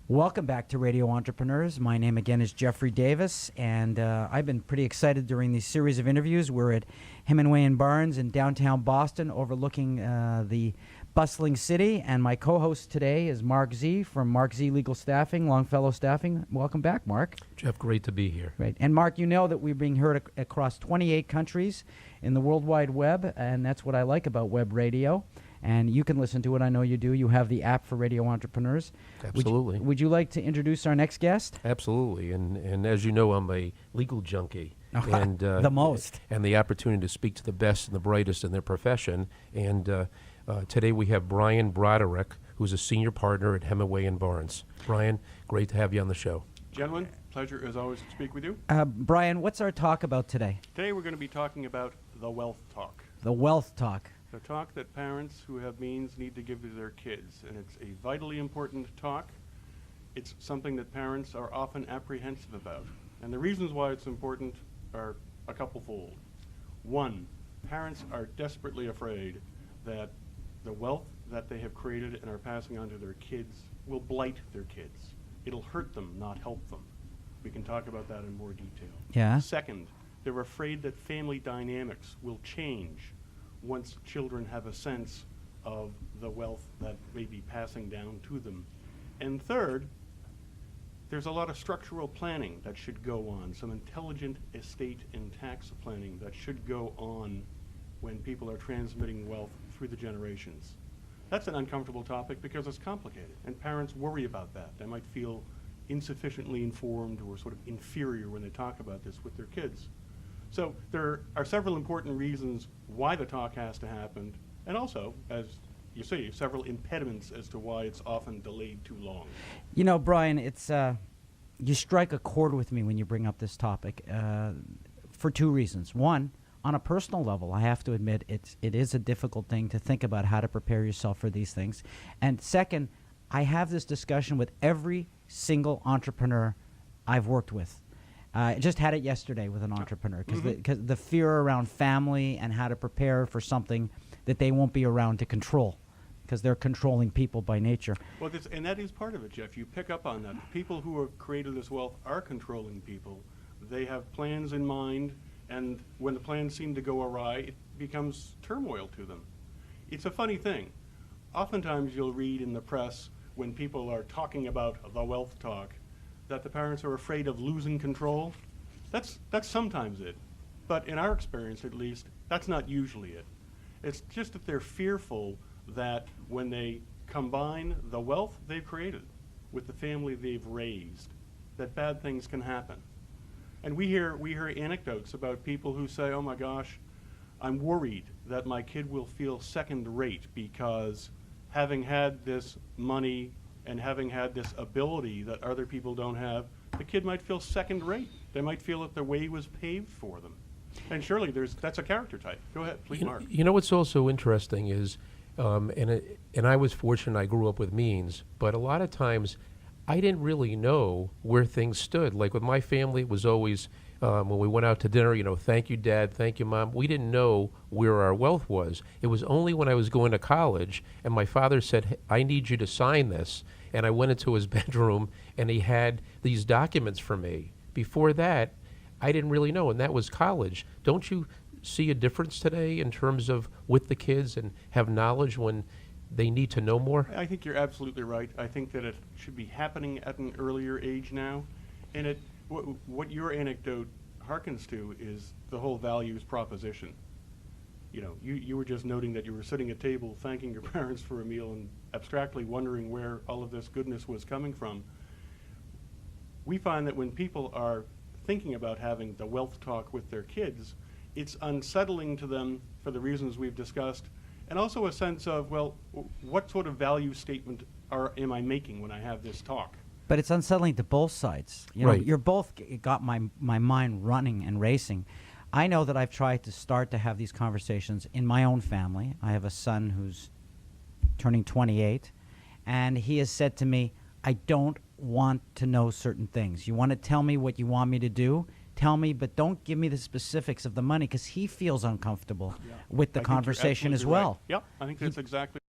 Welcome back to Radio Entrepreneurs. My name again is Jeffrey Davis, and I've been pretty excited during these series of interviews. We're at Hemenway Barnes in downtown Boston, overlooking the bustling city, and my co-host today is Mark Z from Mark Z Legal Staffing, Longfellow Staffing. Welcome back, Mark. Jeff, great to be here. Great. And Mark, you know that we're being heard across 28 countries in the World Wide Web, and that's what I like about web radio. And you can listen to it. I know you do. You have the app for Radio Entrepreneurs. Absolutely. Would you like to introduce our next guest? Absolutely. And as you know, I'm a legal junkie. And the most. And the opportunity to speak to the best and the brightest in their profession. And today we have Brian Broderick, who's a senior partner at Hemenway Barnes. Brian, great to have you on the show. Gentlemen, pleasure as always to speak with you. Brian, what's our talk about today? Today we're going to be talking about the wealth talk. The wealth talk. The talk that parents who have means need to give to their kids. And it's a vitally important talk. It's something that parents are often apprehensive about. And the reasons why it's important are a couple-fold. One, parents are desperately afraid that the wealth that they have created and are passing on to their kids will blight their kids. It'll hurt them, not help them. We can talk about that in more detail. Yeah. Second, they're afraid that family dynamics will change once children have a sense of the wealth that may be passing down to them. And third, there's a lot of structural planning that should go on, some intelligent estate and tax planning that should go on when people are transmitting wealth through the generations. That's an uncomfortable topic because it's complicated, and parents worry about that. They might feel insufficiently informed or sort of inferior when they talk about this with their kids. So there are several important reasons why the talk has to happen, and also, as you see, several impediments as to why it's often delayed too long. You know, Brian, it's you strike a chord with me when you bring up this topic for two reasons. One, on a personal level, I have to admit it is a difficult thing to think about how to prepare yourself for these things. And second, I have this discussion with every single entrepreneur I've worked with. I just had it yesterday with an entrepreneur because the fear around family and how to prepare for something that they won't be around to control because they're controlling people by nature. Well, and that is part of it, Jeff. You pick up on that. People who have created this wealth are controlling people. They have plans in mind, and when the plans seem to go awry, it becomes turmoil to them. It's a funny thing. Oftentimes you'll read in the press when people are talking about the wealth talk that the parents are afraid of losing control. That's sometimes it. But in our experience, at least, that's not usually it. It's just that they're fearful that when they combine the wealth they've created with the family they've raised, that bad things can happen. And we hear anecdotes about people who say, oh my gosh, I'm worried that my kid will feel second rate because having had this money and having had this ability that other people don't have, the kid might feel second rate. They might feel that the way was paved for them. And surely that's a character type. Go ahead, please, Mark. You know what's also interesting is, and I was fortunate I grew up with means, but a lot of times I didn't really know where things stood. Like with my family, it was always, when we went out to dinner, thank you, Dad, thank you, Mom. We didn't know where our wealth was. It was only when I was going to college and my father said, hey, I need you to sign this. And I went into his bedroom and he had these documents for me. Before that, I didn't really know, and that was college. Don't you see a difference today in terms of with the kids and have knowledge when they need to know more? I think you're absolutely right. I think that it should be happening at an earlier age now. And what your anecdote harkens to is the whole values proposition. You were just noting that you were sitting at table thanking your parents for a meal and abstractly wondering where all of this goodness was coming from. We find that when people are thinking about having the wealth talk with their kids, it's unsettling to them for the reasons we've discussed, and also a sense of, well, what sort of value statement am I making when I have this talk? But it's unsettling to both sides. Right. You're both got my mind running and racing. I know that I've tried to start to have these conversations in my own family. I have a son who's turning 28, and he has said to me, I don't want to know certain things. You want to tell me what you want me to do? Tell me, but don't give me the specifics of the money, because he feels uncomfortable with the conversation as well. Right. Yep, I think that's exactly